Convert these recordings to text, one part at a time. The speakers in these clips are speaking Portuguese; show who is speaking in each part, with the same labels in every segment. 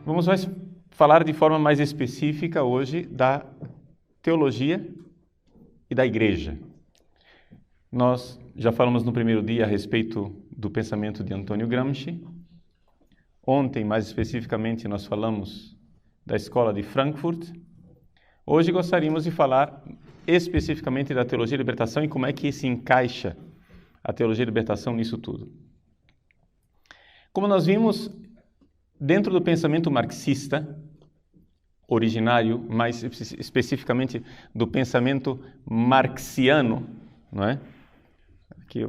Speaker 1: Vamos falar de forma mais específica hoje da teologia e da igreja. Nós já falamos no primeiro dia a respeito do pensamento de Antônio Gramsci. Ontem, mais especificamente, nós falamos da Escola de Frankfurt. Hoje gostaríamos de falar especificamente da teologia da libertação e como é que se encaixa a teologia da libertação nisso tudo. Como nós vimos, dentro do pensamento marxista, originário, mais especificamente do pensamento marxiano, não é? Aqui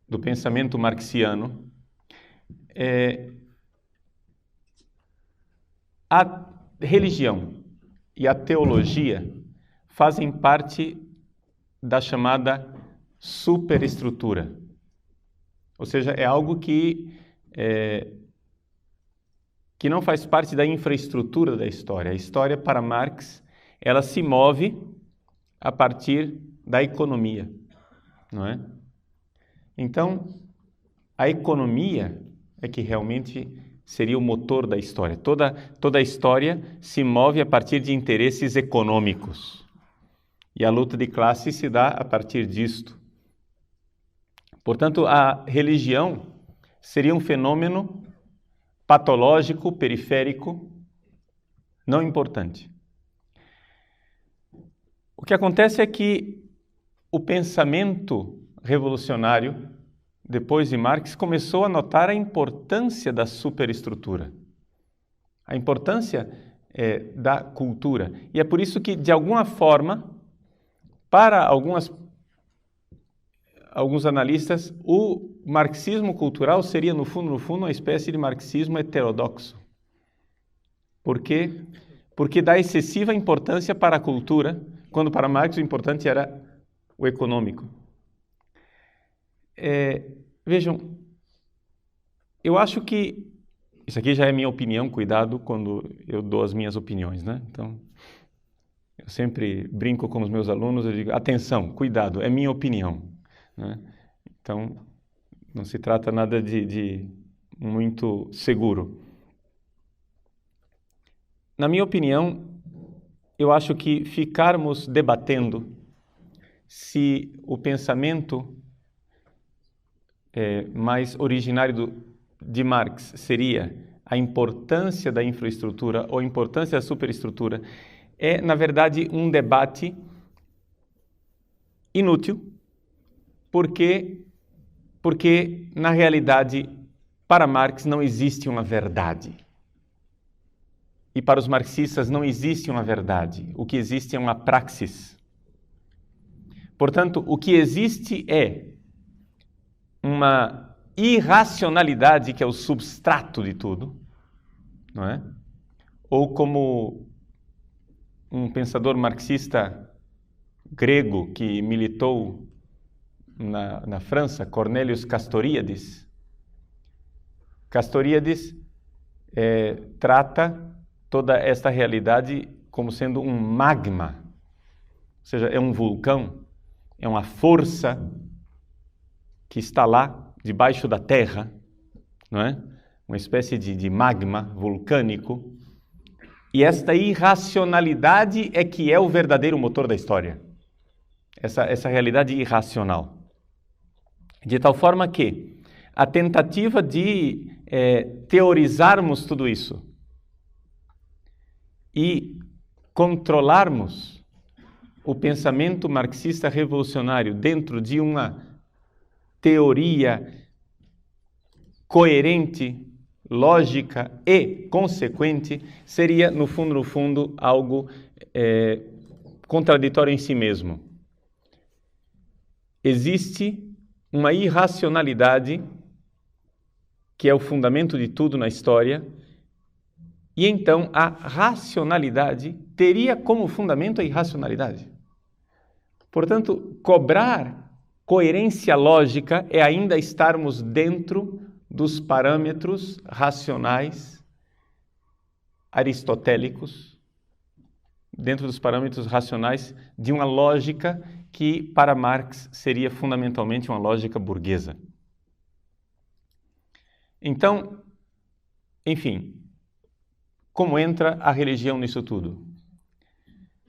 Speaker 1: do pensamento marxiano, a religião e a teologia fazem parte da chamada superestrutura. Ou seja, é algo que não faz parte da infraestrutura da história. A história, para Marx, ela se move a partir da economia, não é? Então, a economia é que realmente seria o motor da história. Toda a história se move a partir de interesses econômicos. E a luta de classes se dá a partir disto. Portanto, a religião seria um fenômeno patológico, periférico, não importante. O que acontece é que o pensamento revolucionário, depois de Marx, começou a notar a importância da superestrutura, a importância da cultura. E é por isso que, de alguma forma, para alguns analistas, o marxismo cultural seria, no fundo, uma espécie de marxismo heterodoxo. Por quê? Porque dá excessiva importância para a cultura, quando para Marx o importante era o econômico. Vejam, eu acho que, isso aqui já é minha opinião, cuidado quando eu dou as minhas opiniões, né? Então, eu sempre brinco com os meus alunos, eu digo, atenção, cuidado, é minha opinião, né? Então, não se trata nada de muito seguro. Na minha opinião, eu acho que ficarmos debatendo se o pensamento mais originário de Marx seria a importância da infraestrutura ou a importância da superestrutura, é, na verdade, um debate inútil, porque na realidade, para Marx não existe uma verdade. E para os marxistas não existe uma verdade. O que existe é uma praxis. Portanto, o que existe é uma irracionalidade que é o substrato de tudo, não é? Ou como um pensador marxista grego que militou na França, Cornelius Castoriadis. Castoriadis trata toda esta realidade como sendo um magma, ou seja, é um vulcão, é uma força que está lá debaixo da terra, não é? Uma espécie de magma vulcânico. E esta irracionalidade é que é o verdadeiro motor da história. Essa realidade irracional. De tal forma que a tentativa de teorizarmos tudo isso e controlarmos o pensamento marxista revolucionário dentro de uma teoria coerente, lógica e consequente, seria, no fundo, algo contraditório em si mesmo. Existe uma irracionalidade que é o fundamento de tudo na história, e então a racionalidade teria como fundamento a irracionalidade. Portanto, cobrar coerência lógica é ainda estarmos dentro dos parâmetros racionais aristotélicos, dentro dos parâmetros racionais de uma lógica que, para Marx, seria fundamentalmente uma lógica burguesa. Então, enfim, como entra a religião nisso tudo?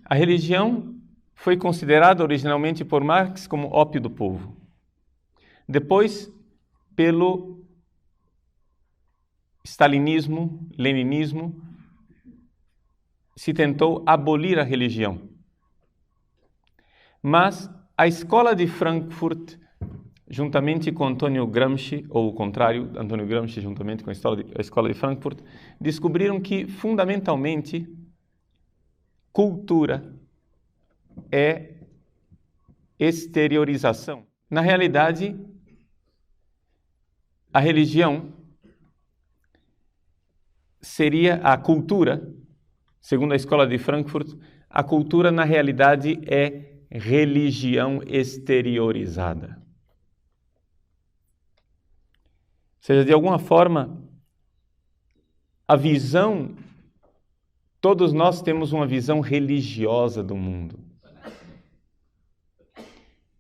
Speaker 1: A religião foi considerada originalmente por Marx como ópio do povo. Depois, pelo stalinismo, leninismo, se tentou abolir a religião. Mas a escola de Frankfurt, juntamente com Antônio Gramsci, ou o contrário, Antônio Gramsci juntamente com a escola de Frankfurt, descobriram que, fundamentalmente, cultura é exteriorização. Na realidade, a religião seria a cultura, segundo a escola de Frankfurt, a cultura na realidade é religião exteriorizada. Ou seja, de alguma forma, a visão, todos nós temos uma visão religiosa do mundo.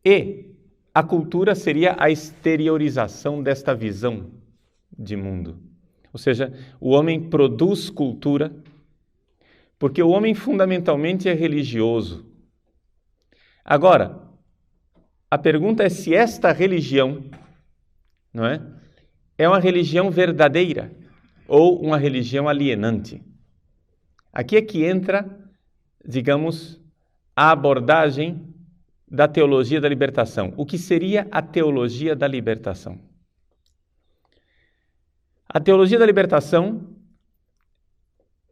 Speaker 1: E a cultura seria a exteriorização desta visão de mundo. Ou seja, o homem produz cultura porque o homem fundamentalmente é religioso. Agora, a pergunta é se esta religião, não é, é uma religião verdadeira ou uma religião alienante. Aqui é que entra, digamos, a abordagem da teologia da libertação. O que seria a teologia da libertação? A teologia da libertação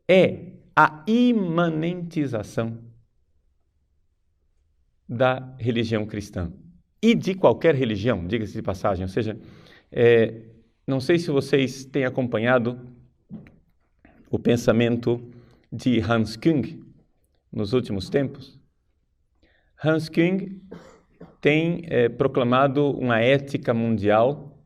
Speaker 1: é a imanentização da religião cristã e de qualquer religião, diga-se de passagem. Ou seja, não sei se vocês têm acompanhado o pensamento de Hans Küng nos últimos tempos. Hans Küng tem proclamado uma ética mundial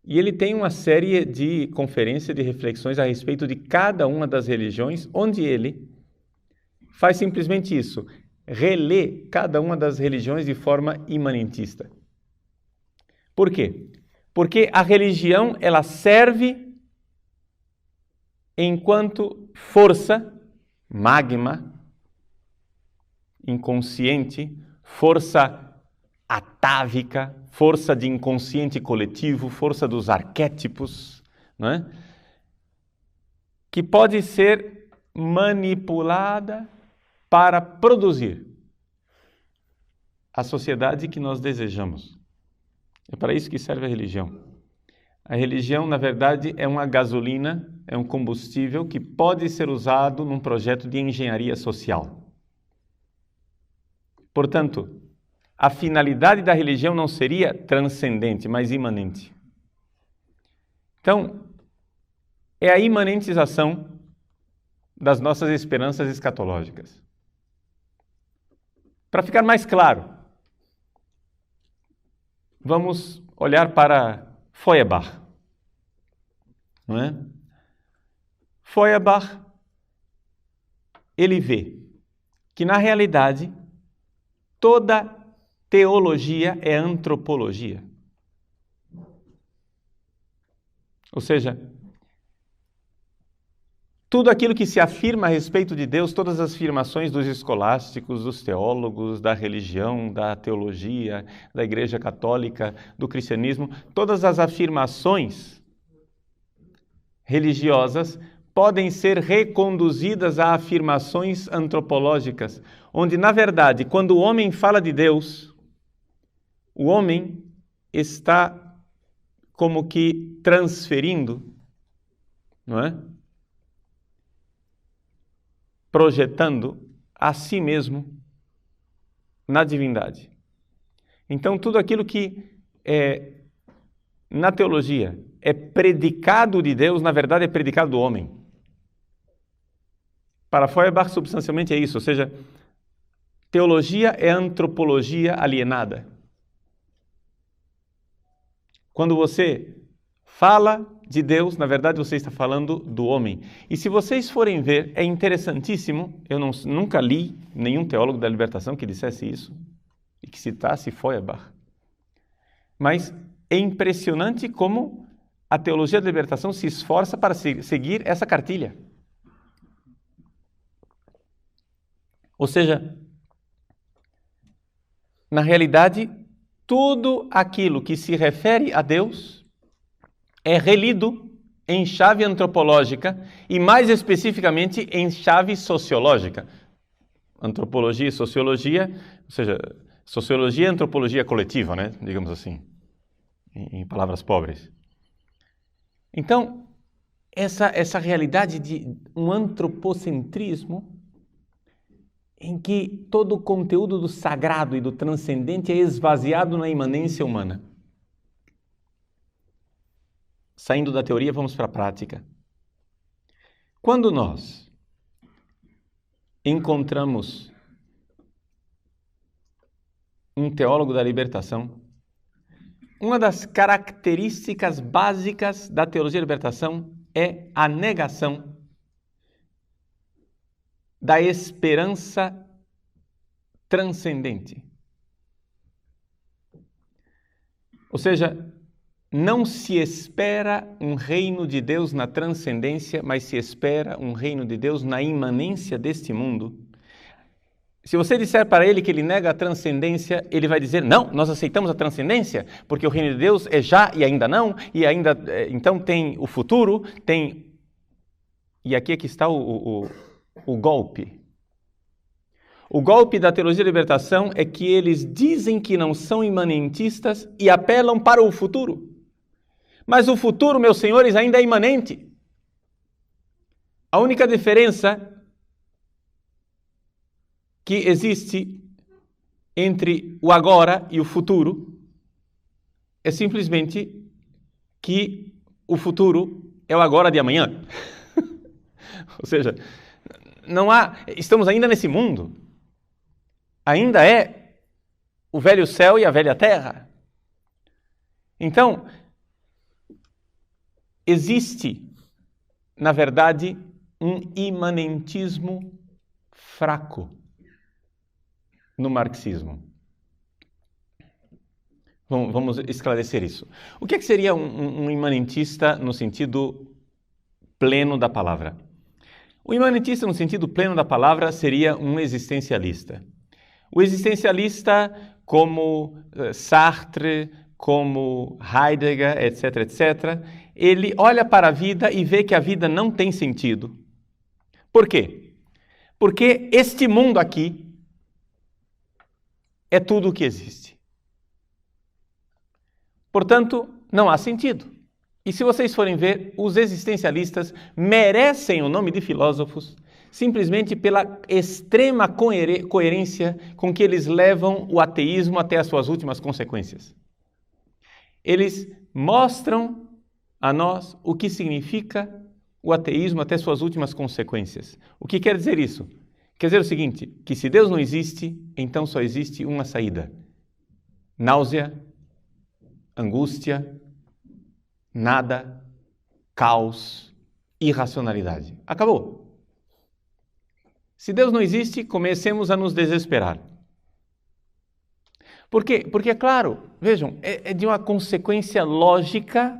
Speaker 1: e ele tem uma série de conferências, de reflexões a respeito de cada uma das religiões, onde ele faz simplesmente isso, relê cada uma das religiões de forma imanentista. Por quê? Porque a religião, ela serve enquanto força, magma, inconsciente, força atávica, força de inconsciente coletivo, força dos arquétipos, não é? Que pode ser manipulada para produzir a sociedade que nós desejamos. É para isso que serve a religião. A religião, na verdade, é uma gasolina, é um combustível que pode ser usado num projeto de engenharia social. Portanto, a finalidade da religião não seria transcendente, mas imanente. Então, é a imanentização das nossas esperanças escatológicas. Para ficar mais claro, vamos olhar para Feuerbach, não é? Feuerbach, ele vê que, na realidade, toda teologia é antropologia. Ou seja, tudo aquilo que se afirma a respeito de Deus, todas as afirmações dos escolásticos, dos teólogos, da religião, da teologia, da Igreja Católica, do cristianismo, todas as afirmações religiosas podem ser reconduzidas a afirmações antropológicas, onde, na verdade, quando o homem fala de Deus, o homem está como que transferindo, não é? Projetando a si mesmo na divindade. Então, tudo aquilo que na teologia é predicado de Deus, na verdade é predicado do homem. Para Feuerbach, substancialmente é isso, ou seja, teologia é antropologia alienada. Quando você fala de Deus, na verdade você está falando do homem. E se vocês forem ver, é interessantíssimo, eu nunca li nenhum teólogo da libertação que dissesse isso, e que citasse Feuerbach. Mas é impressionante como a teologia da libertação se esforça para seguir essa cartilha. Ou seja, na realidade, tudo aquilo que se refere a Deus é relido em chave antropológica e, mais especificamente, em chave sociológica. Antropologia e sociologia, ou seja, sociologia e antropologia coletiva, né? Digamos assim, em palavras pobres. Então, essa realidade de um antropocentrismo em que todo o conteúdo do sagrado e do transcendente é esvaziado na imanência humana. Saindo da teoria, vamos para a prática. Quando nós encontramos um teólogo da libertação, uma das características básicas da teologia da libertação é a negação da esperança transcendente. Ou seja, não se espera um reino de Deus na transcendência, mas se espera um reino de Deus na imanência deste mundo. Se você disser para ele que ele nega a transcendência, ele vai dizer, não, nós aceitamos a transcendência, porque o reino de Deus é já e ainda não, e ainda, então tem o futuro, tem... E aqui é que está o golpe. O golpe da teologia da libertação é que eles dizem que não são imanentistas e apelam para o futuro. Mas o futuro, meus senhores, ainda é imanente. A única diferença que existe entre o agora e o futuro é simplesmente que o futuro é o agora de amanhã. Ou seja, estamos ainda nesse mundo. Ainda é o velho céu e a velha terra. Então, existe, na verdade, um imanentismo fraco no marxismo. Vamos esclarecer isso. O que seria um imanentista no sentido pleno da palavra? O imanentista no sentido pleno da palavra seria um existencialista. O existencialista, como Sartre, como Heidegger, etc., etc., ele olha para a vida e vê que a vida não tem sentido. Por quê? Porque este mundo aqui é tudo o que existe. Portanto, não há sentido. E se vocês forem ver, os existencialistas merecem o nome de filósofos simplesmente pela extrema coerência com que eles levam o ateísmo até as suas últimas consequências. Eles mostram a nós o que significa o ateísmo até suas últimas consequências. O que quer dizer isso? Quer dizer o seguinte, que se Deus não existe, então só existe uma saída. Náusea, angústia, nada, caos, irracionalidade. Acabou. Se Deus não existe, comecemos a nos desesperar. Por quê? Porque, é claro, vejam, é de uma consequência lógica,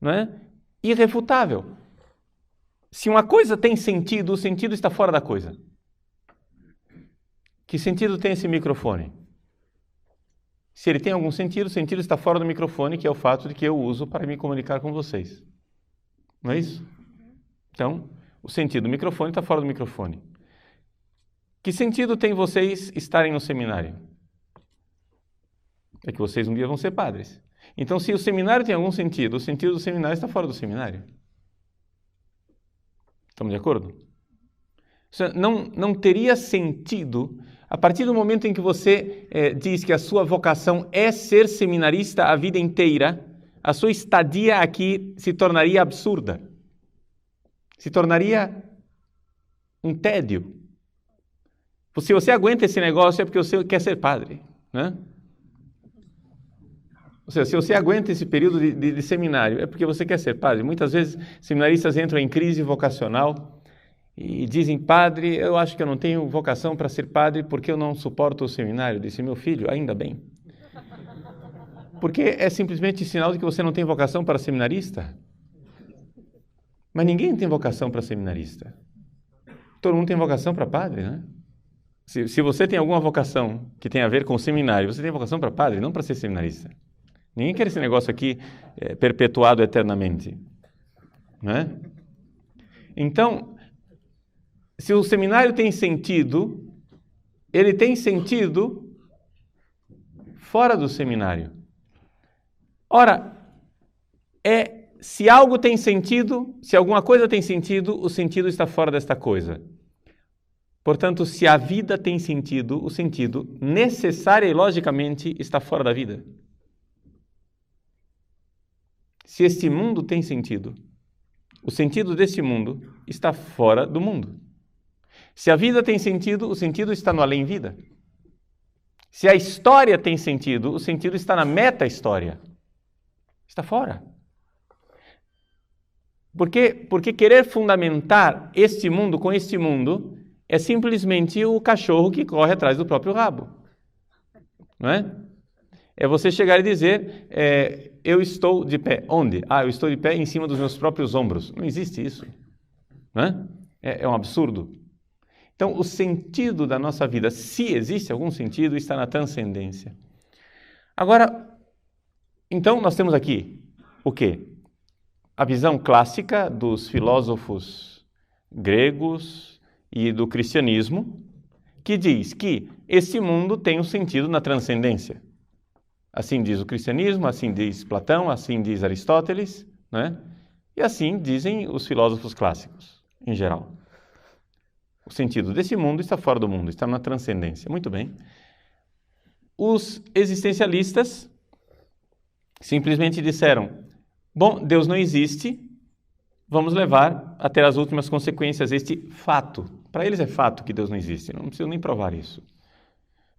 Speaker 1: não é? Irrefutável. Se uma coisa tem sentido, o sentido está fora da coisa. Que sentido tem esse microfone? Se ele tem algum sentido, o sentido está fora do microfone, que é o fato de que eu uso para me comunicar com vocês. Não é isso? Então, o sentido do microfone está fora do microfone. Que sentido tem vocês estarem no seminário? É que vocês um dia vão ser padres. Então, se o seminário tem algum sentido, o sentido do seminário está fora do seminário. Estamos de acordo? Não teria sentido, a partir do momento em que você diz que a sua vocação é ser seminarista a vida inteira, a sua estadia aqui se tornaria absurda. Se tornaria um tédio. Se você aguenta esse negócio é porque você quer ser padre, né? Ou seja, se você aguenta esse período de seminário, é porque você quer ser padre. Muitas vezes, seminaristas entram em crise vocacional e dizem, padre, eu acho que eu não tenho vocação para ser padre porque eu não suporto o seminário. Eu disse, meu filho, ainda bem. Porque é simplesmente sinal de que você não tem vocação para seminarista. Mas ninguém tem vocação para seminarista. Todo mundo tem vocação para padre, né? Se você tem alguma vocação que tem a ver com o seminário, você tem vocação para padre, não para ser seminarista. Ninguém quer esse negócio aqui perpetuado eternamente. Né? Então, se o seminário tem sentido, ele tem sentido fora do seminário. Ora, se algo tem sentido, se alguma coisa tem sentido, o sentido está fora desta coisa. Portanto, se a vida tem sentido, o sentido necessária e logicamente está fora da vida. Se este mundo tem sentido, o sentido deste mundo está fora do mundo. Se a vida tem sentido, o sentido está no além-vida. Se a história tem sentido, o sentido está na meta-história. Está fora. Porque querer fundamentar este mundo com este mundo é simplesmente o cachorro que corre atrás do próprio rabo. Não é? É você chegar e dizer, eu estou de pé. Onde? Eu estou de pé em cima dos meus próprios ombros. Não existe isso. Não é? É um absurdo. Então, o sentido da nossa vida, se existe algum sentido, está na transcendência. Agora, então nós temos aqui o quê? A visão clássica dos filósofos gregos e do cristianismo, que diz que esse mundo tem um sentido na transcendência. Assim diz o cristianismo, assim diz Platão, assim diz Aristóteles, né? E assim dizem os filósofos clássicos, em geral. O sentido desse mundo está fora do mundo, está na transcendência. Muito bem. Os existencialistas simplesmente disseram, bom, Deus não existe, vamos levar até as últimas consequências este fato. Para eles é fato que Deus não existe, não preciso nem provar isso.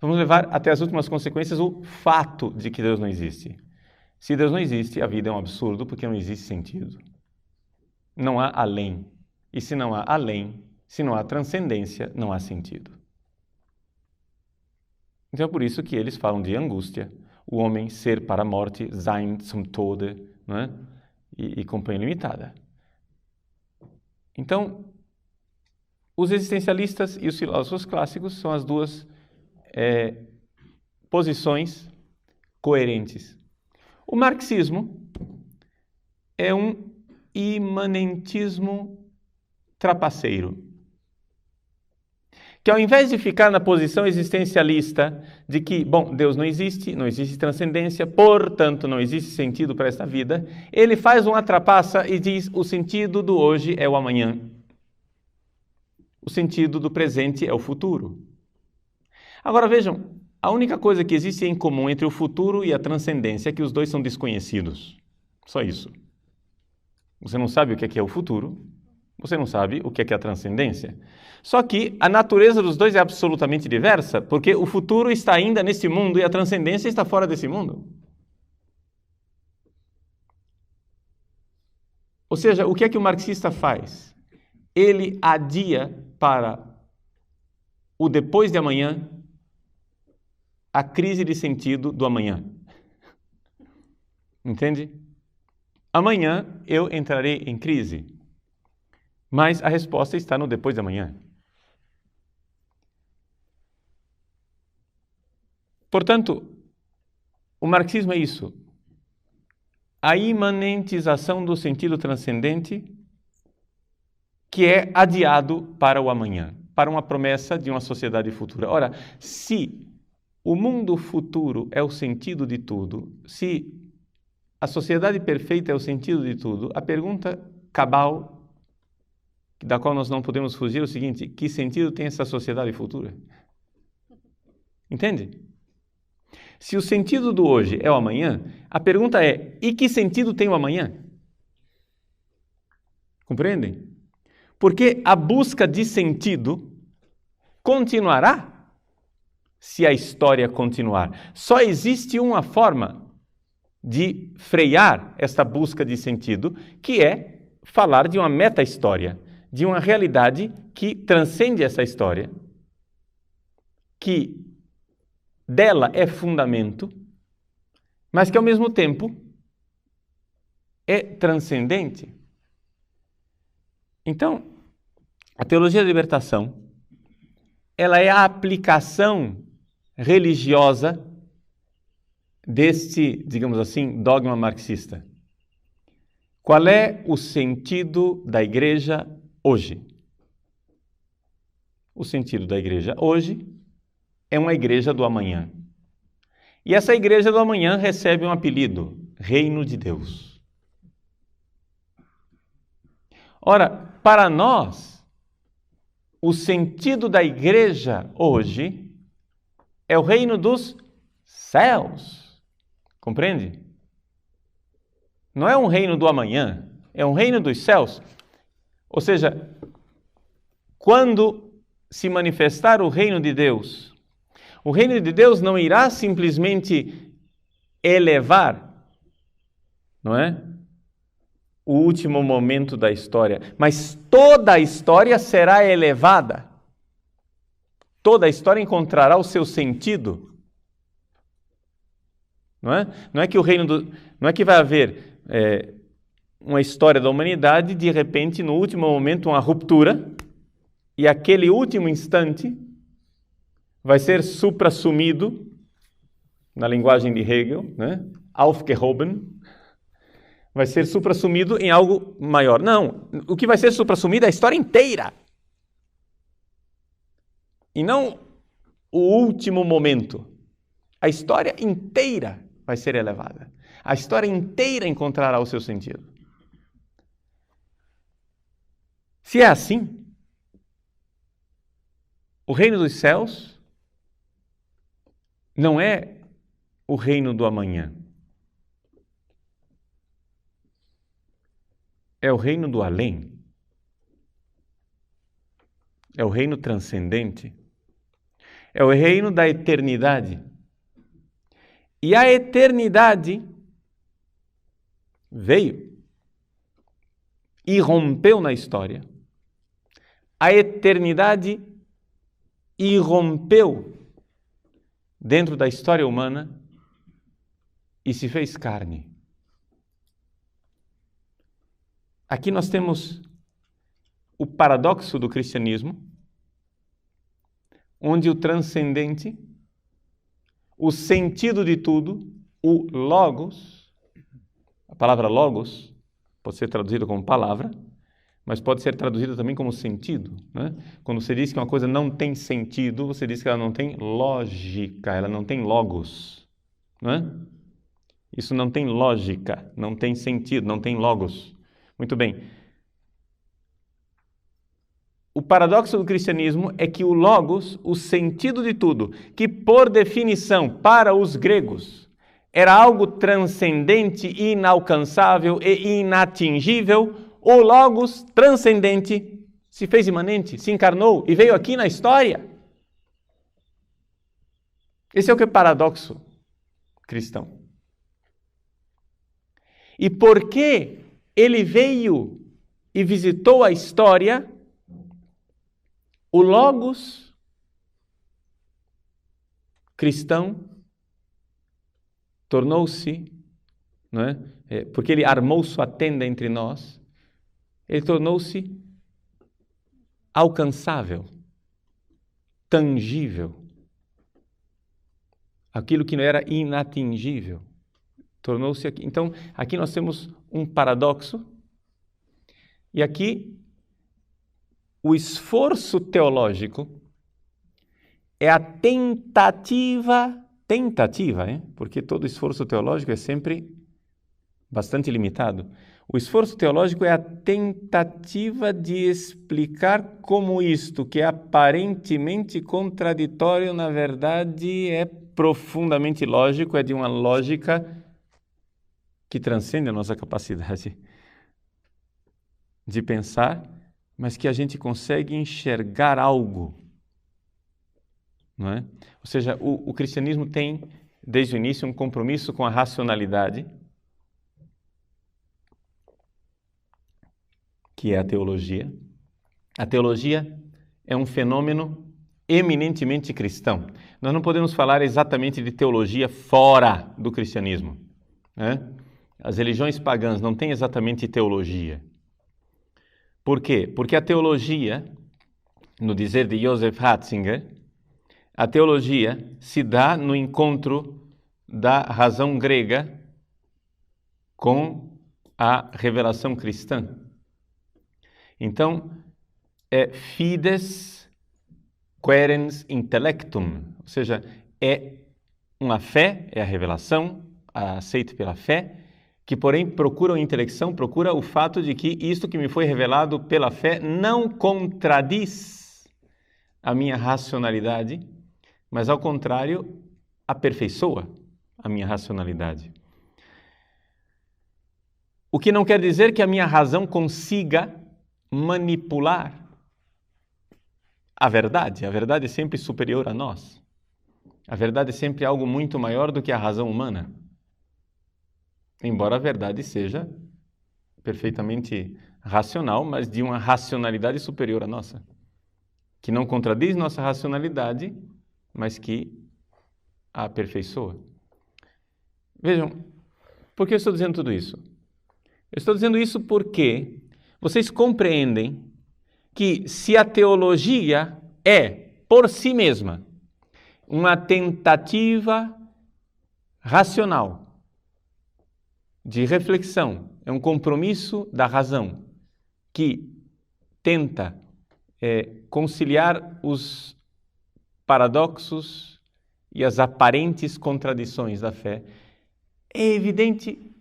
Speaker 1: Vamos levar até as últimas consequências o fato de que Deus não existe. Se Deus não existe, a vida é um absurdo porque não existe sentido. Não há além. E se não há além, se não há transcendência, não há sentido. Então é por isso que eles falam de angústia, o homem ser para a morte, sein zum Tode, né? e companhia limitada. Então, os existencialistas e os filósofos clássicos são as duas posições coerentes. O marxismo é um imanentismo trapaceiro, que ao invés de ficar na posição existencialista de que, bom, Deus não existe transcendência, portanto não existe sentido para esta vida, ele faz uma trapaça e diz, o sentido do hoje é o amanhã. O sentido do presente é o futuro. Agora vejam, a única coisa que existe em comum entre o futuro e a transcendência é que os dois são desconhecidos. Só isso. Você não sabe o que é o futuro, você não sabe o que é a transcendência. Só que a natureza dos dois é absolutamente diversa, porque o futuro está ainda nesse mundo e a transcendência está fora desse mundo. Ou seja, o que é que o marxista faz? Ele adia para o depois de amanhã a crise de sentido do amanhã. Entende? Amanhã eu entrarei em crise, mas a resposta está no depois de amanhã. Portanto, o marxismo é isso. A imanentização do sentido transcendente que é adiado para o amanhã, para uma promessa de uma sociedade futura. Ora, se o mundo futuro é o sentido de tudo, se a sociedade perfeita é o sentido de tudo, a pergunta cabal, da qual nós não podemos fugir, é o seguinte: que sentido tem essa sociedade futura? Entende? Se o sentido do hoje é o amanhã, a pergunta é: e que sentido tem o amanhã? Compreendem? Porque a busca de sentido continuará se a história continuar. Só existe uma forma de frear esta busca de sentido, que é falar de uma meta-história, de uma realidade que transcende essa história, que dela é fundamento, mas que ao mesmo tempo é transcendente. Então, a teologia da libertação, ela é a aplicação religiosa deste, digamos assim, dogma marxista. Qual é o sentido da igreja hoje? O sentido da igreja hoje é uma igreja do amanhã. E essa igreja do amanhã recebe um apelido, Reino de Deus. Ora, para nós, o sentido da igreja hoje é o reino dos céus. Compreende? Não é um reino do amanhã, é um reino dos céus. Ou seja, quando se manifestar o reino de Deus, o reino de Deus não irá simplesmente elevar, não é? O último momento da história, mas toda a história será elevada. Toda a história encontrará o seu sentido. Não é? Não é que não é que vai haver uma história da humanidade, de repente, no último momento, uma ruptura, e aquele último instante vai ser suprassumido, na linguagem de Hegel, né? Aufgehoben, vai ser suprassumido em algo maior. Não, o que vai ser suprassumido é a história inteira. E não o último momento. A história inteira vai ser elevada. A história inteira encontrará o seu sentido. Se é assim, o reino dos céus não é o reino do amanhã. É o reino do além. É o reino transcendente. É o reino da eternidade. E a eternidade veio e rompeu na história. A eternidade irrompeu dentro da história humana e se fez carne. Aqui nós temos o paradoxo do cristianismo, onde o transcendente, o sentido de tudo, o logos, a palavra logos pode ser traduzida como palavra, mas pode ser traduzida também como sentido, né? Quando você diz que uma coisa não tem sentido, você diz que ela não tem lógica, ela não tem logos, né? Isso não tem lógica, não tem sentido, não tem logos. Muito bem. O paradoxo do cristianismo é que o logos, o sentido de tudo, que por definição para os gregos era algo transcendente, inalcançável e inatingível, o logos transcendente se fez imanente, se encarnou e veio aqui na história. Esse é o que é paradoxo cristão. E por que ele veio e visitou a história, o logos cristão tornou-se, não é? Porque ele armou sua tenda entre nós, ele tornou-se alcançável, tangível. Aquilo que não era inatingível tornou-se aqui. Então, aqui nós temos um paradoxo, e aqui o esforço teológico é a tentativa, porque todo esforço teológico é sempre bastante limitado. O esforço teológico é a tentativa de explicar como isto, que é aparentemente contraditório, na verdade é profundamente lógico, é de uma lógica que transcende a nossa capacidade de pensar, mas que a gente consegue enxergar algo, não é? Ou seja, o cristianismo tem, desde o início, um compromisso com a racionalidade, que é a teologia. A teologia é um fenômeno eminentemente cristão. Nós não podemos falar exatamente de teologia fora do cristianismo. né? As religiões pagãs não têm exatamente teologia. Por quê? Porque a teologia, no dizer de Joseph Ratzinger, a teologia se dá no encontro da razão grega com a revelação cristã. Então, é fides querens intellectum, ou seja, é uma fé, é a revelação, aceita pela fé, que porém procura a intelecção, procura o fato de que isto que me foi revelado pela fé não contradiz a minha racionalidade, mas ao contrário, aperfeiçoa a minha racionalidade. O que não quer dizer que a minha razão consiga manipular a verdade. A verdade é sempre superior a nós. A verdade é sempre algo muito maior do que a razão humana. Embora a verdade seja perfeitamente racional, mas de uma racionalidade superior à nossa, que não contradiz nossa racionalidade, mas que a aperfeiçoa. Vejam, por que eu estou dizendo tudo isso? Eu estou dizendo isso porque vocês compreendem que se a teologia é, por si mesma, uma tentativa racional de reflexão, é um compromisso da razão que tenta conciliar os paradoxos e as aparentes contradições da fé, é evidente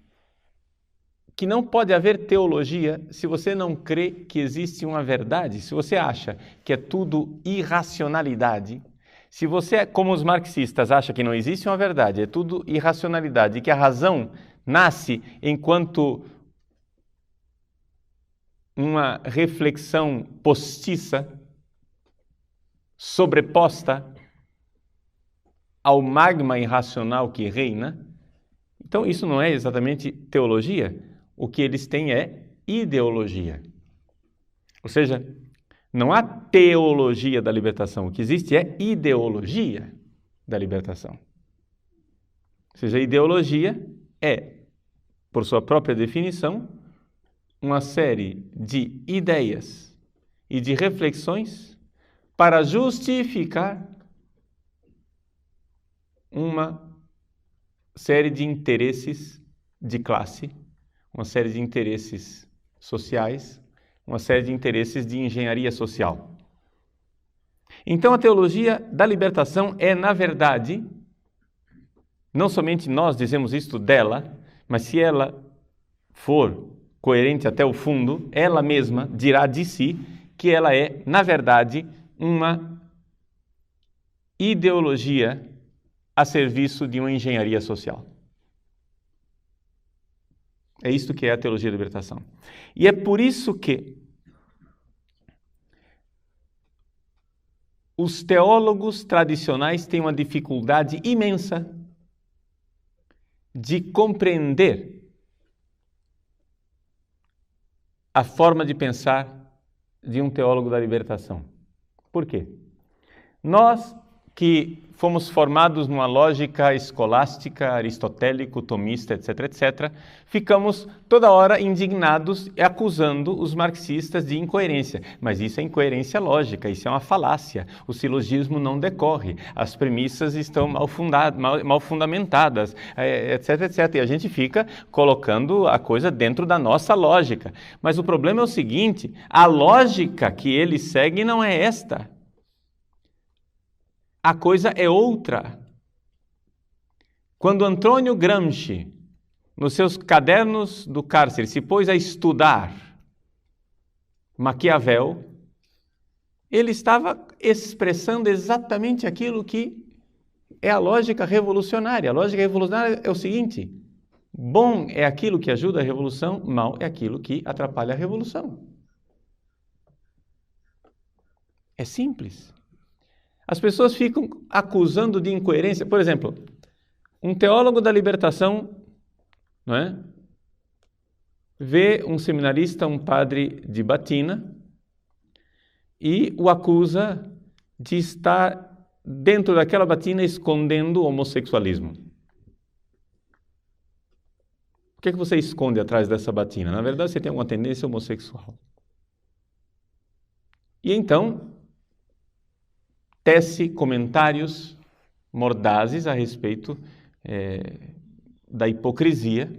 Speaker 1: que não pode haver teologia se você não crê que existe uma verdade, se você acha que é tudo irracionalidade, se você, como os marxistas, acha que não existe uma verdade, é tudo irracionalidade, e que a razão nasce enquanto uma reflexão postiça, sobreposta ao magma irracional que reina, então isso não é exatamente teologia. O que eles têm é ideologia. Ou seja, não há teologia da libertação. O que existe é ideologia da libertação. Ou seja, a ideologia é, por sua própria definição, uma série de ideias e de reflexões para justificar uma série de interesses de classe, uma série de interesses sociais, uma série de interesses de engenharia social. Então, a teologia da libertação é, na verdade, não somente nós dizemos isto dela, mas se ela for coerente até o fundo, ela mesma dirá de si que ela é, na verdade, uma ideologia a serviço de uma engenharia social. É isto que é a teologia da libertação. E é por isso que os teólogos tradicionais têm uma dificuldade imensa de compreender a forma de pensar de um teólogo da libertação. Por quê? Nós que fomos formados numa lógica escolástica, aristotélico, tomista, etc., etc., ficamos toda hora indignados e acusando os marxistas de incoerência. Mas isso é incoerência lógica, isso é uma falácia. O silogismo não decorre, as premissas estão mal fundamentadas, etc., etc. E a gente fica colocando a coisa dentro da nossa lógica. Mas o problema é o seguinte, a lógica que eles seguem não é esta. A coisa é outra. Quando Antônio Gramsci, nos seus cadernos do cárcere, se pôs a estudar Maquiavel, ele estava expressando exatamente aquilo que é a lógica revolucionária. A lógica revolucionária é o seguinte: bom é aquilo que ajuda a revolução, mal é aquilo que atrapalha a revolução. É simples. As pessoas ficam acusando de incoerência. Por exemplo, um teólogo da libertação, não é? Vê um seminarista, um padre de batina, e o acusa de estar dentro daquela batina escondendo o homossexualismo. Por que você esconde atrás dessa batina? Na verdade, você tem alguma tendência homossexual. E então, tece comentários mordazes a respeito da hipocrisia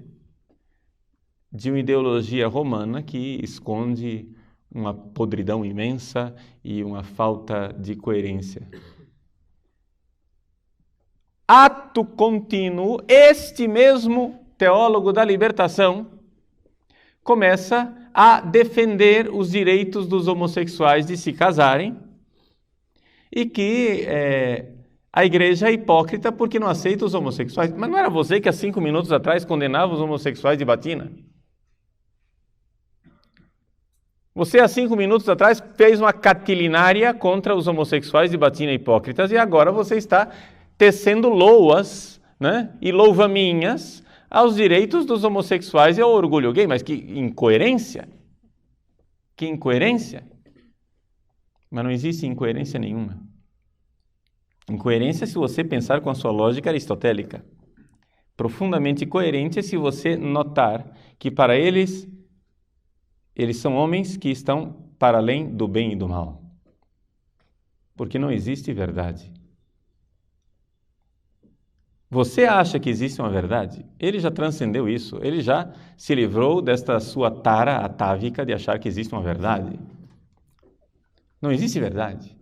Speaker 1: de uma ideologia romana que esconde uma podridão imensa e uma falta de coerência. Ato contínuo, este mesmo teólogo da libertação começa a defender os direitos dos homossexuais de se casarem e que a igreja é hipócrita porque não aceita os homossexuais. Mas não era você que há 5 minutos atrás condenava os homossexuais de batina? Você há 5 minutos atrás fez uma catilinária contra os homossexuais de batina hipócritas e agora você está tecendo loas, né, e louvaminhas aos direitos dos homossexuais e ao orgulho gay. Mas que incoerência! Que incoerência! Mas não existe incoerência nenhuma. Incoerência é se você pensar com a sua lógica aristotélica. Profundamente coerente é se você notar que para eles são homens que estão para além do bem e do mal. Porque não existe verdade. Você acha que existe uma verdade? Ele já transcendeu isso. Ele já se livrou desta sua tara atávica de achar que existe uma verdade. Não existe verdade.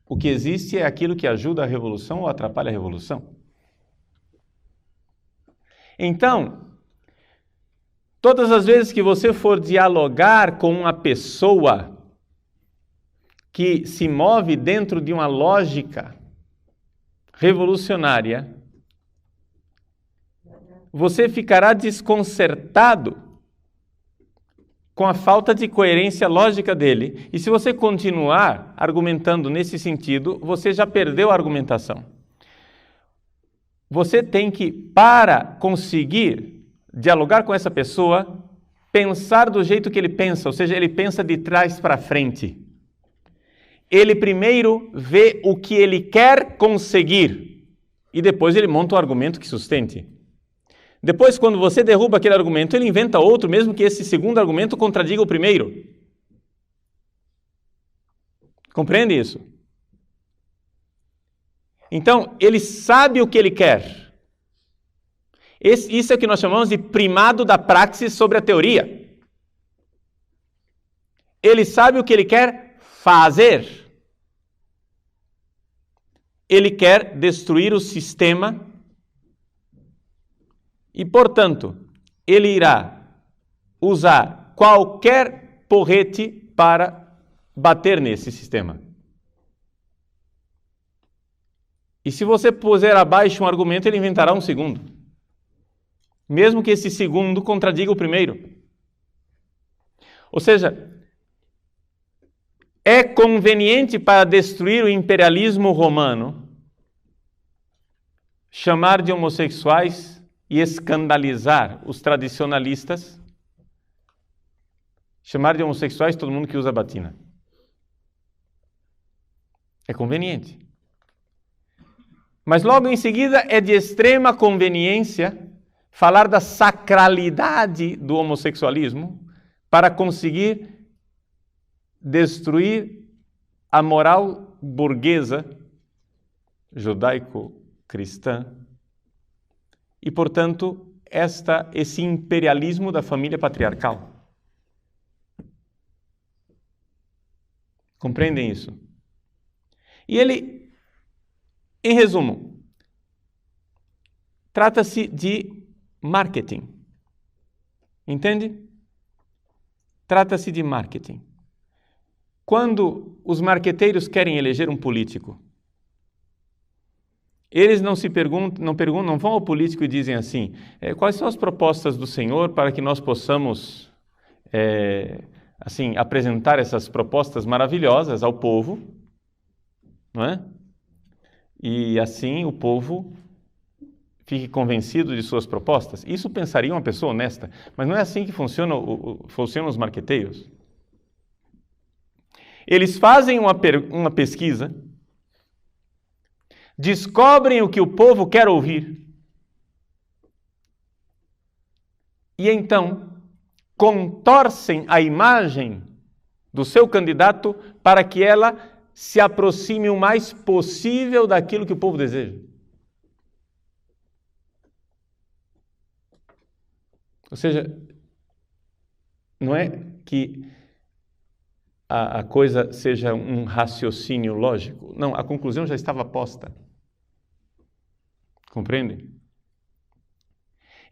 Speaker 1: O que existe é aquilo que ajuda a revolução ou atrapalha a revolução. Então, todas as vezes que você for dialogar com uma pessoa que se move dentro de uma lógica revolucionária, você ficará desconcertado com a falta de coerência lógica dele. E se você continuar argumentando nesse sentido, você já perdeu a argumentação. Você tem que, para conseguir dialogar com essa pessoa, pensar do jeito que ele pensa, ou seja, ele pensa de trás para frente. Ele primeiro vê o que ele quer conseguir e depois ele monta um argumento que sustente. Depois, quando você derruba aquele argumento, ele inventa outro, mesmo que esse segundo argumento contradiga o primeiro. Compreende isso? Então, ele sabe o que ele quer. Isso é o que nós chamamos de primado da praxis sobre a teoria. Ele sabe o que ele quer fazer. Ele quer destruir o sistema e, portanto, ele irá usar qualquer porrete para bater nesse sistema. E se você puser abaixo um argumento, ele inventará um segundo. Mesmo que esse segundo contradiga o primeiro. Ou seja, é conveniente para destruir o imperialismo romano chamar de homossexuais e escandalizar os tradicionalistas, chamar de homossexuais todo mundo que usa batina. É conveniente. Mas logo em seguida é de extrema conveniência falar da sacralidade do homossexualismo para conseguir destruir a moral burguesa judaico-cristã e, portanto, esse imperialismo da família patriarcal. Compreendem isso? E ele, em resumo, trata-se de marketing. Entende? Trata-se de marketing. Quando os marqueteiros querem eleger um político, eles não vão ao político e dizem assim, quais são as propostas do Senhor para que nós possamos apresentar essas propostas maravilhosas ao povo, não é? E assim o povo fique convencido de suas propostas. Isso pensaria uma pessoa honesta, mas não é assim que funcionam os marqueteiros. Eles fazem uma pesquisa, descobrem o que o povo quer ouvir e então contorcem a imagem do seu candidato para que ela se aproxime o mais possível daquilo que o povo deseja. Ou seja, não é que a coisa seja um raciocínio lógico. Não, a conclusão já estava posta. Compreende?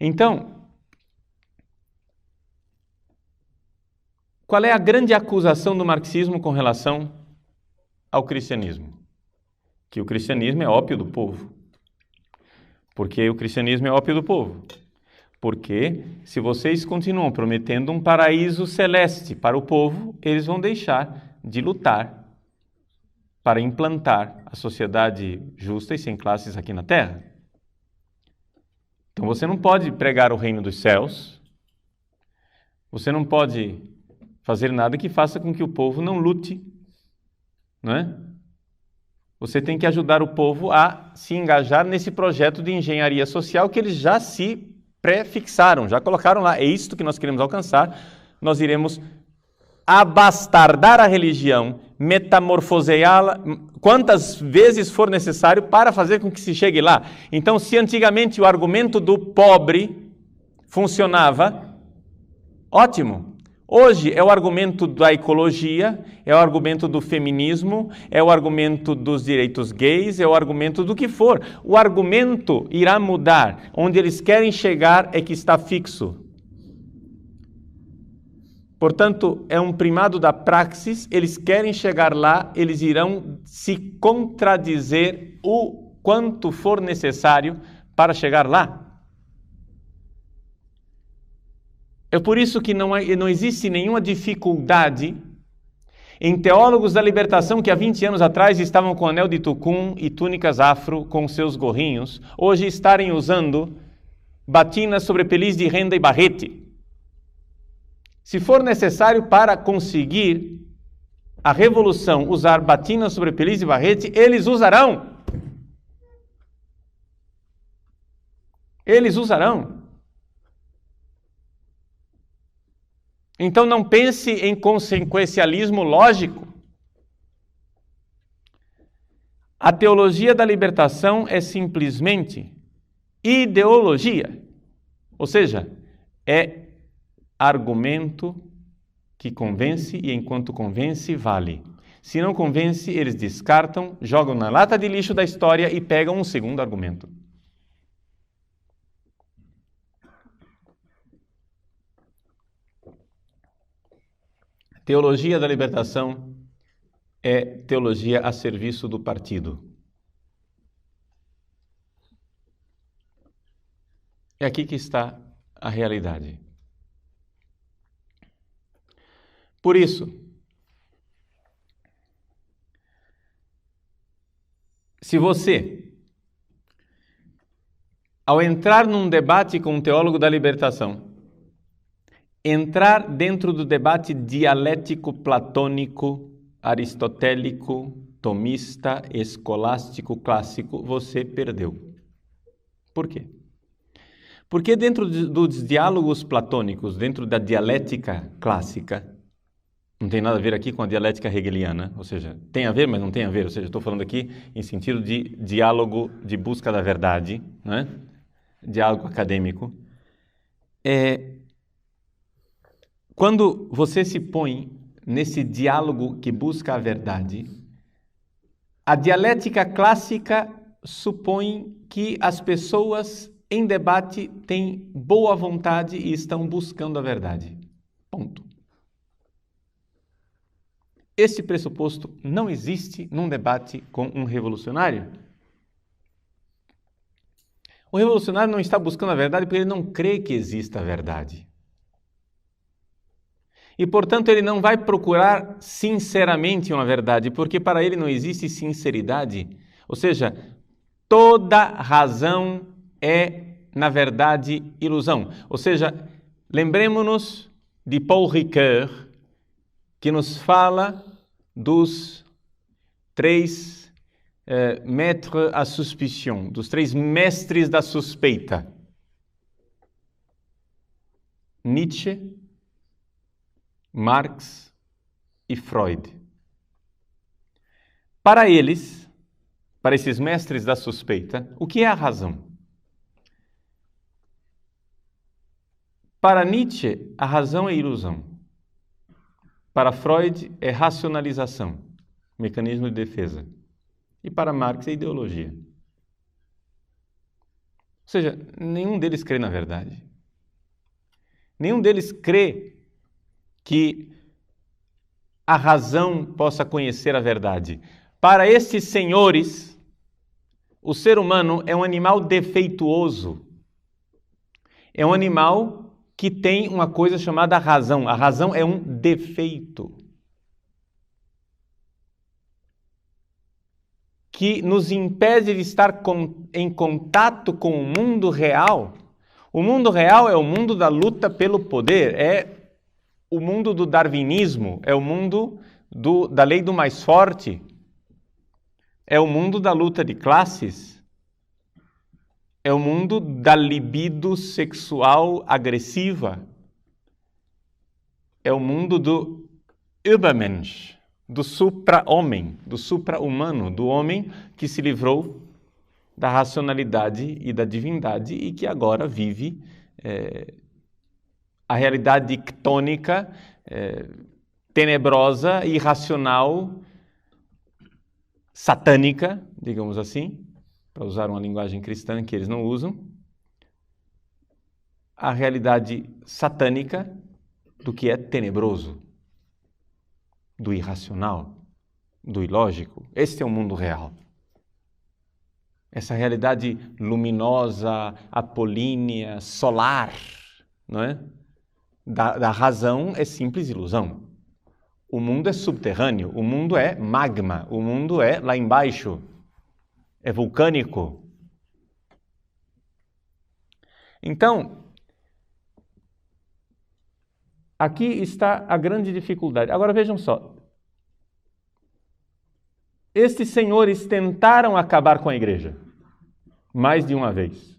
Speaker 1: Então, qual é a grande acusação do marxismo com relação ao cristianismo? Que o cristianismo é ópio do povo. Por que o cristianismo é ópio do povo? Porque se vocês continuam prometendo um paraíso celeste para o povo, eles vão deixar de lutar para implantar a sociedade justa e sem classes aqui na Terra. Então você não pode pregar o reino dos céus, você não pode fazer nada que faça com que o povo não lute, não é? Você tem que ajudar o povo a se engajar nesse projeto de engenharia social que eles já se prefixaram, já colocaram lá. É isto que nós queremos alcançar. Nós iremos abastardar a religião, metamorfoseá-la quantas vezes for necessário para fazer com que se chegue lá. Então, se antigamente o argumento do pobre funcionava, ótimo. Hoje é o argumento da ecologia, é o argumento do feminismo, é o argumento dos direitos gays, é o argumento do que for. O argumento irá mudar. Onde eles querem chegar é que está fixo. Portanto, é um primado da praxis, eles querem chegar lá, eles irão se contradizer o quanto for necessário para chegar lá. É por isso que não existe nenhuma dificuldade em teólogos da libertação que há 20 anos atrás estavam com anel de tucum e túnicas afro com seus gorrinhos, hoje estarem usando batinas sobre peliz de renda e barrete. Se for necessário para conseguir a revolução usar batinas sobre peliz de barrete, eles usarão. Eles usarão. Então não pense em consequencialismo lógico. A teologia da libertação é simplesmente ideologia. Ou seja, é argumento que convence e enquanto convence, vale. Se não convence, eles descartam, jogam na lata de lixo da história e pegam um segundo argumento. Teologia da libertação é teologia a serviço do partido. É aqui que está a realidade. Por isso, se você, ao entrar num debate com um teólogo da libertação, entrar dentro do debate dialético platônico, aristotélico, tomista, escolástico, clássico, você perdeu. Por quê? Porque dentro dos diálogos platônicos, dentro da dialética clássica, não tem nada a ver aqui com a dialética hegeliana, ou seja, tem a ver, mas não tem a ver, ou seja, estou falando aqui em sentido de diálogo de busca da verdade, né? Diálogo acadêmico. Quando você se põe nesse diálogo que busca a verdade, a dialética clássica supõe que as pessoas em debate têm boa vontade e estão buscando a verdade. Ponto. Esse pressuposto não existe num debate com um revolucionário. O revolucionário não está buscando a verdade porque ele não crê que exista a verdade. E, portanto, ele não vai procurar sinceramente uma verdade, porque para ele não existe sinceridade. Ou seja, toda razão é, na verdade, ilusão. Ou seja, lembremos-nos de Paul Ricoeur, que nos fala dos três maîtres à suspicion, dos três mestres da suspeita. Nietzsche, Marx e Freud. Para eles, para esses mestres da suspeita, o que é a razão? Para Nietzsche, a razão é ilusão. Para Freud, é racionalização, mecanismo de defesa. E para Marx, é ideologia. Ou seja, nenhum deles crê na verdade. Nenhum deles crê que a razão possa conhecer a verdade. Para estes senhores, o ser humano é um animal defeituoso. É um animal que tem uma coisa chamada razão. A razão é um defeito que nos impede de estar em contato com o mundo real. O mundo real é o mundo da luta pelo poder, é o mundo do darwinismo, é o mundo da lei do mais forte, é o mundo da luta de classes, é o mundo da libido sexual agressiva, é o mundo do Übermensch, do supra-homem, do supra-humano, do homem que se livrou da racionalidade e da divindade e que agora vive a realidade ictônica, tenebrosa, irracional, satânica, digamos assim, para usar uma linguagem cristã que eles não usam, a realidade satânica do que é tenebroso, do irracional, do ilógico. Este é o mundo real. Essa realidade luminosa, apolínea, solar, não é? Da razão é simples ilusão. O mundo é subterrâneo, o mundo é magma, o mundo é lá embaixo, é vulcânico. Então, aqui está a grande dificuldade. Agora vejam só. Estes senhores tentaram acabar com a igreja, mais de uma vez.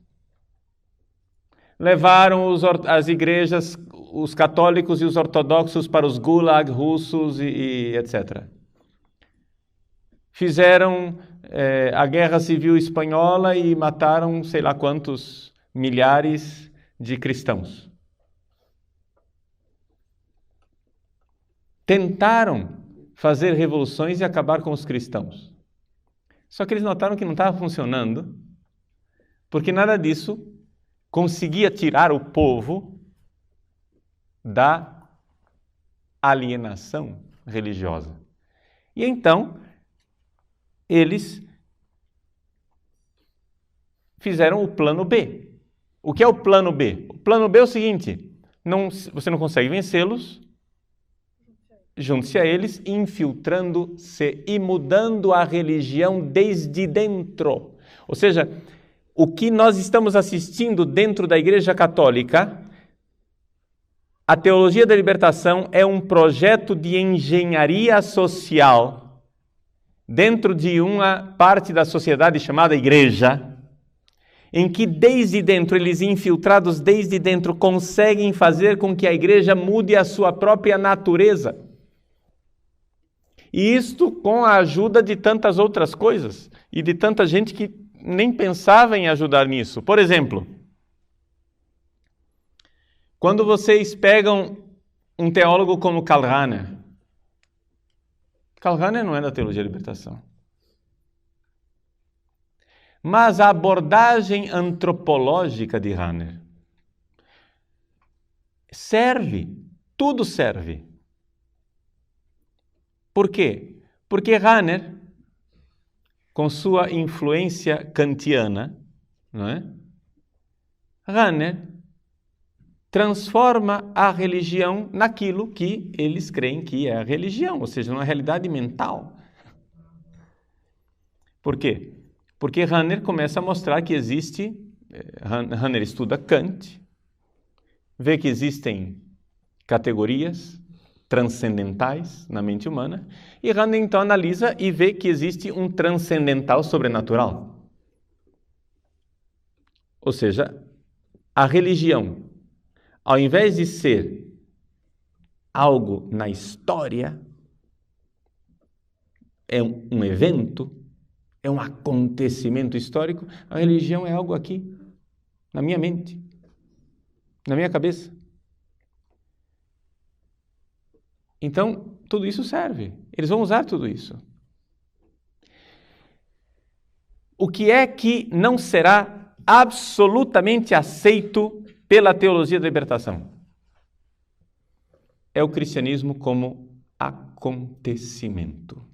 Speaker 1: Levaram as igrejas, os católicos e os ortodoxos para os gulag russos e etc. Fizeram a guerra civil espanhola e mataram sei lá quantos milhares de cristãos. Tentaram fazer revoluções e acabar com os cristãos. Só que eles notaram que não estava funcionando, porque nada disso conseguia tirar o povo da alienação religiosa. E então, eles fizeram o plano B. O que é o plano B? O plano B é o seguinte: você não consegue vencê-los, junte-se a eles, infiltrando-se e mudando a religião desde dentro. Ou seja, o que nós estamos assistindo dentro da Igreja Católica, a teologia da libertação é um projeto de engenharia social dentro de uma parte da sociedade chamada Igreja, em que desde dentro, eles infiltrados desde dentro, conseguem fazer com que a Igreja mude a sua própria natureza. E isto com a ajuda de tantas outras coisas e de tanta gente que nem pensava em ajudar nisso. Por exemplo, quando vocês pegam um teólogo como Karl Rahner não é da teologia da libertação. Mas a abordagem antropológica de Rahner serve, tudo serve. Por quê? Porque Rahner, com sua influência kantiana, não é? Rahner transforma a religião naquilo que eles creem que é a religião, ou seja, numa realidade mental. Por quê? Porque Rahner começa a mostrar que Rahner estuda Kant, vê que existem categorias transcendentais na mente humana, e Rahner então analisa e vê que existe um transcendental sobrenatural. Ou seja, a religião, ao invés de ser algo na história, é um evento, é um acontecimento histórico, a religião é algo aqui, na minha mente, na minha cabeça. Então, tudo isso serve. Eles vão usar tudo isso. O que é que não será absolutamente aceito pela teologia da libertação? É o cristianismo como acontecimento.